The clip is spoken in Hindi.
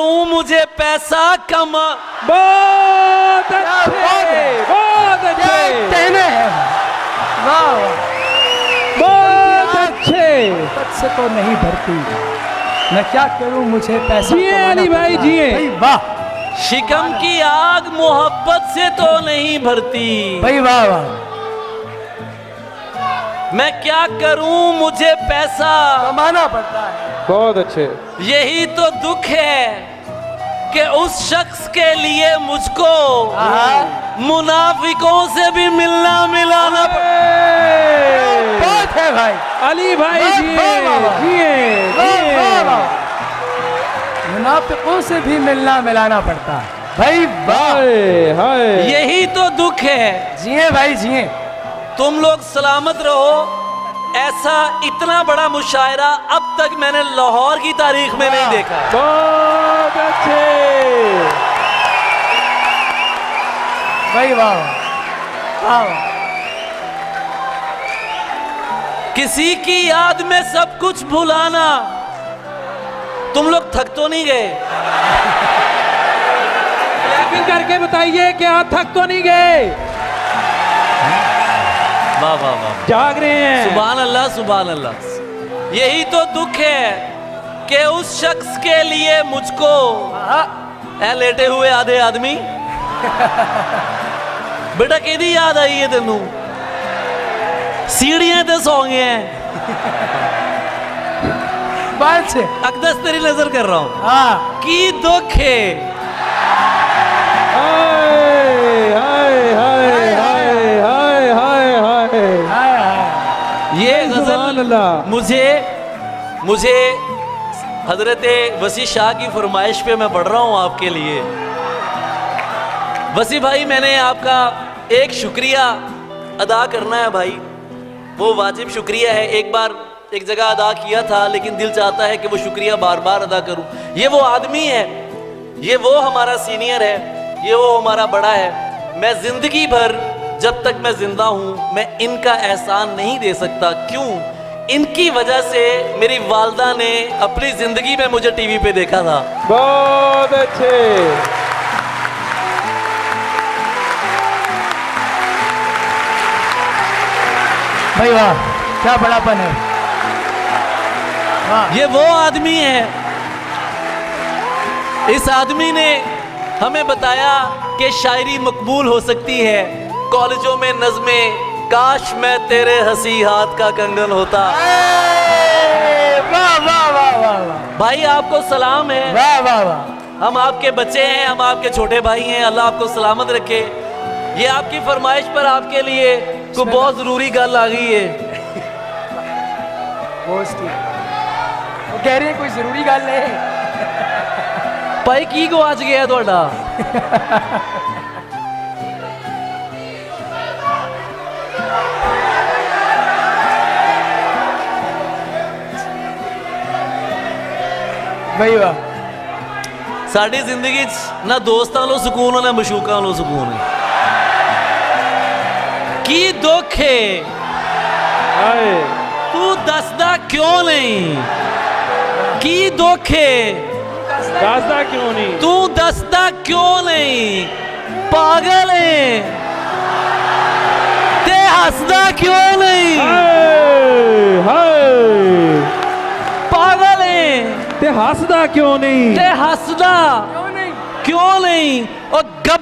करूं मुझे पैसा कमा। बहुत अच्छे, बहुत अच्छे, कहने हैं। वाह बहुत अच्छे। तक से तो नहीं भरती, मैं क्या करूं मुझे पैसा जिए कमाना अली भाई, पड़ता। जिए। भाई वाह शिकम की आग मोहब्बत से तो नहीं भरती। भाई, वाह वाह, मैं क्या करूं मुझे पैसा कमाना पड़ता है। बहुत अच्छे। यही तो दुख है कि उस शख्स के लिए मुझको मुनाफिकों से भी मिलना मिलाना बहुत है भाई, अली भाई वाह, जिए, वाह, वाह। जिए, वाह, जिए। वाह, वाह। मुनाफिकों से भी मिलना मिलाना पड़ता है। भाई वाह, हाय हाय। यही तो दुख है। जिए भाई जिए। तुम लोग सलामत रहो। ऐसा इतना बड़ा मुशायरा अब तक मैंने लाहौर की तारीख में नहीं देखा। बहुत अच्छे। भाई वाह वाह वाह। किसी की याद में सब कुछ भुलाना। तुम लोग थक तो नहीं गए? क्लैपिंग करके बताइए कि आप थक तो नहीं गए। वाह वाह वाह, जाग रहे हैं। सुभान अल्लाह, सुभान अल्लाह। यही तो दुख है कि उस शख्स के लिए मुझको ऐ लेटे हुए आधे आदमी बेटा केदी याद आई है तेनू? सीढ़ियां ते सौ गए हैं। बात से अकदस तेरी नजर कर रहा हूं। हाँ, की दुख है। हाय हाय हाय हाय हाय हाय हाय। हाँ, हाँ। ये सुभान गजल अल्लाह। मुझे हजरत वसी शाह की फरमाइश पे मैं पढ़ रहा हूं आपके लिए। वसी भाई, मैंने आपका एक शुक्रिया अदा करना है भाई। वो वाजिब शुक्रिया है। एक बार एक जगह अदा किया था, लेकिन दिल चाहता है कि वो शुक्रिया बार बार अदा करूं। ये वो आदमी है, ये वो हमारा सीनियर है, ये वो हमारा बड़ा है। मैं जिंदगी भर जब तक मैं जिंदा हूं मैं इनका एहसान नहीं दे सकता। क्यों? इनकी वजह से मेरी वालदा ने अपनी जिंदगी में मुझे टीवी पे देखा था। बहुत अच्छे। भाई वाह, क्या बड़ापन है। वाह, ये वो आदमी है। इस आदमी ने हमें बताया कि शायरी मकबूल हो सकती है। कॉलेजों में नज़में काश मैं तेरे हंसी हाथ का कंगन होता। वाह वाह वाह वाह वाह भाई आपको सलाम है। वाह वाह वाह। हम आपके बच्चे हैं, हम आपके छोटे भाई हैं। अल्लाह आपको सलामत रखे। ये आपकी फरमाइश पर आपके लिए कोई बहुत जरूरी गल आ गई है। वो कह रहे हैं कोई जरूरी गल नहीं। भाई की गवाच गया थोड़ा? भाई वाह, साड़ी जिंदगी ना दोस्तां लो सुकून ना मशूकां लो सुकून है। की दुख है हाय। तू दसदा क्यों नहीं? की दुख है रास्ता क्यों नहीं? तू दसदा क्यों नहीं? पागल है ते हंसदा क्यों नहीं? हाय हाय। पागल है ते हंसदा क्यों नहीं? ते हंसदा क्यों नहीं? क्यों नहीं? और गब